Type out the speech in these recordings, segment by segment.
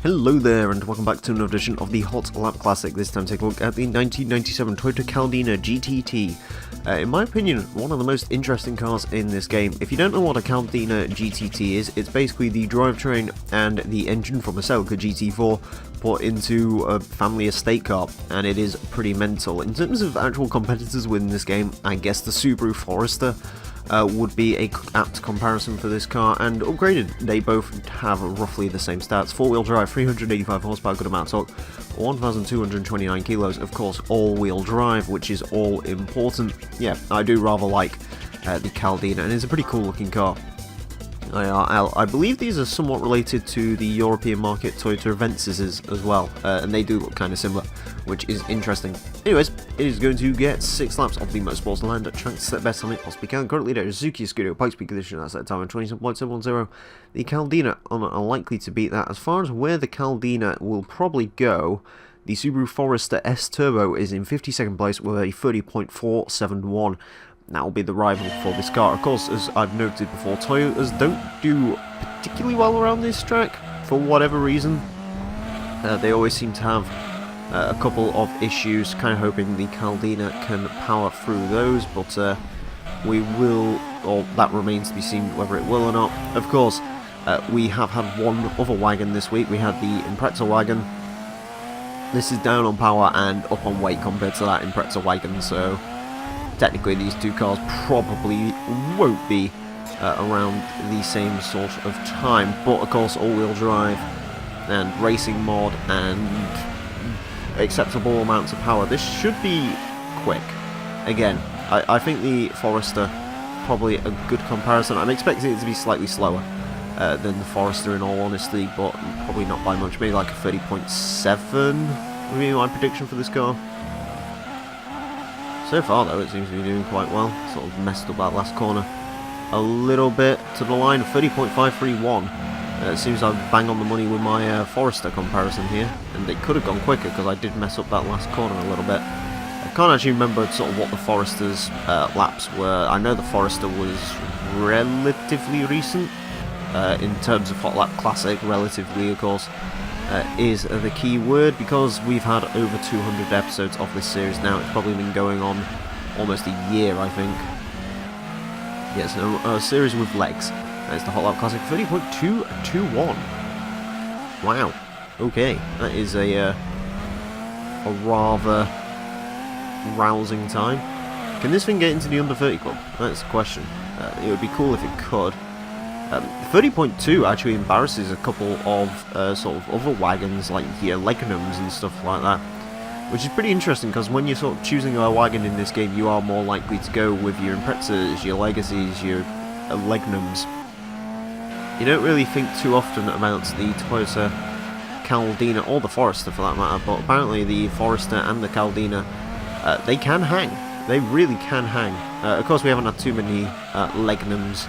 Hello there and welcome back to another edition of the Hot Lap Classic, this time taking a look at the 1997 Toyota Caldina GTT. In my opinion, one of the most interesting cars in this game. If you don't know what a Caldina GTT is, it's basically the drivetrain and the engine from a Celica GT4 put into a family estate car, and it is pretty mental. In terms of actual competitors within this game, I guess the Subaru Forester would be a apt comparison for this car, and upgraded. They both have roughly the same stats: four-wheel drive, 385 horsepower, good amount of torque, 1,229 kilos, of course all-wheel drive, which is all important. Yeah, I do rather like the Caldina, and it's a pretty cool looking car. I believe these are somewhat related to the European market Toyota Avensis as well, and they do look kind of similar, which is interesting. Anyways, it is going to get 6 laps of the Motorsports Land track to set best time it possibly can. Currently there is Suzuki Scuderia Pikes Peak Edition at that time of 27.710. The Caldina unlikely to beat that. As far as where the Caldina will probably go, the Subaru Forester S Turbo is in 52nd place with a 30.471. That will be the rival for this car. Of course, as I've noted before, Toyotas don't do particularly well around this track for whatever reason. They always seem to have a couple of issues, kind of hoping the Caldina can power through those, but we will, or that remains to be seen whether it will or not. Of course, we have had one other wagon this week. We had the Impreza wagon. This is down on power and up on weight compared to that Impreza wagon, so technically these two cars probably won't be around the same sort of time, but of course all-wheel drive and racing mod and acceptable amounts of power, this should be quick. Again, I think the Forester probably a good comparison. I'm expecting it to be slightly slower than the Forester in all honesty, but probably not by much, maybe like a 30.7 would be my prediction for this car. So far though, it seems to be doing quite well. Sort of messed up that last corner a little bit to the line, 30.531. It seems I bang on the money with my Forester comparison here, and it could have gone quicker because I did mess up that last corner a little bit. I can't actually remember sort of what the Forester's laps were. I know the Forester was relatively recent in terms of Hot Lap Classic, relatively of course. Is the key word, because we've had over 200 episodes of this series now. It's probably been going on almost a year, I think. Yes, a series with legs. That's the Hot Lap Classic, 30.221. Wow. Okay, that is a rather rousing time. Can this thing get into the under 30 club? That's the question. It would be cool if it could. 30.2 actually embarrasses a couple of sort of other wagons like your Legnums and stuff like that, which is pretty interesting because when you're sort of choosing a wagon in this game, you are more likely to go with your Imprezas, your Legacies, your Legnums. You don't really think too often about the Toyota Caldina or the Forester for that matter, but apparently the Forester and the Caldina, they can hang. They really can hang. Of course, we haven't had too many Legnums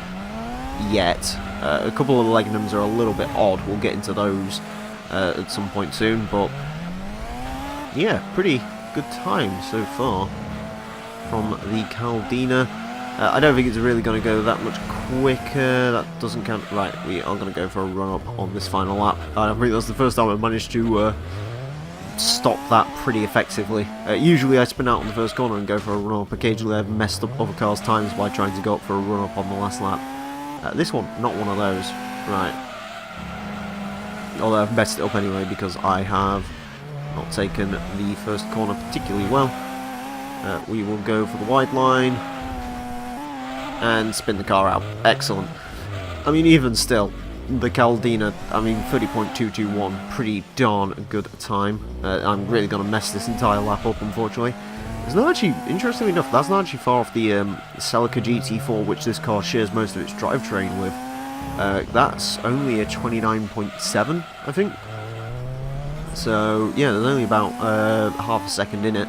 yet. A couple of the Legnums are a little bit odd. We'll get into those at some point soon, but yeah, pretty good time so far from the Caldina. I don't think it's really going to go that much quicker. That doesn't count. Right, we are going to go for a run-up on this final lap. I think that's the first time I've managed to stop that pretty effectively. Usually I spin out on the first corner and go for a run-up. Occasionally I've messed up other cars' times by trying to go up for a run-up on the last lap. This one, not one of those. Right. Although I've messed it up anyway because I have not taken the first corner particularly well. We will go for the wide line and spin the car out. Excellent. I mean, even still, the Caldina, I mean, 30.221, pretty darn good time. I'm really going to mess this entire lap up, unfortunately. It's not actually, interestingly enough, that's not actually far off the Celica GT4, which this car shares most of its drivetrain with. That's only a 29.7, I think. So, yeah, there's only about half a second in it.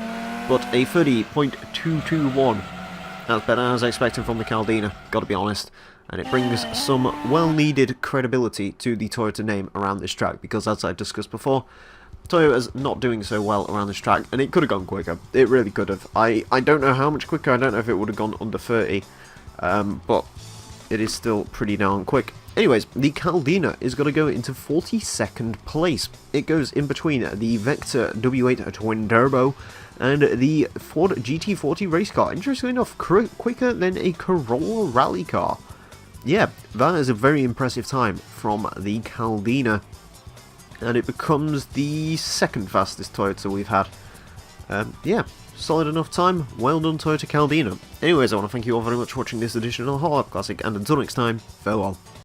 But a 30.221. That's better than I was expecting from the Caldina, gotta be honest. And it brings some well-needed credibility to the Toyota name around this track, because as I discussed before, Toyota's not doing so well around this track, and it could have gone quicker. It really could have. I don't know how much quicker. I don't know if it would have gone under 30, but it is still pretty darn quick. Anyways, the Caldina is going to go into 42nd place. It goes in between the Vector W8 Twin Turbo and the Ford GT40 race car. Interestingly enough, quicker than a Corolla rally car. Yeah, that is a very impressive time from the Caldina. And it becomes the second fastest Toyota we've had. Yeah, solid enough time. Well done, Toyota Caldina. Anyways, I want to thank you all very much for watching this edition of the Hot Lap Classic, and until next time, farewell.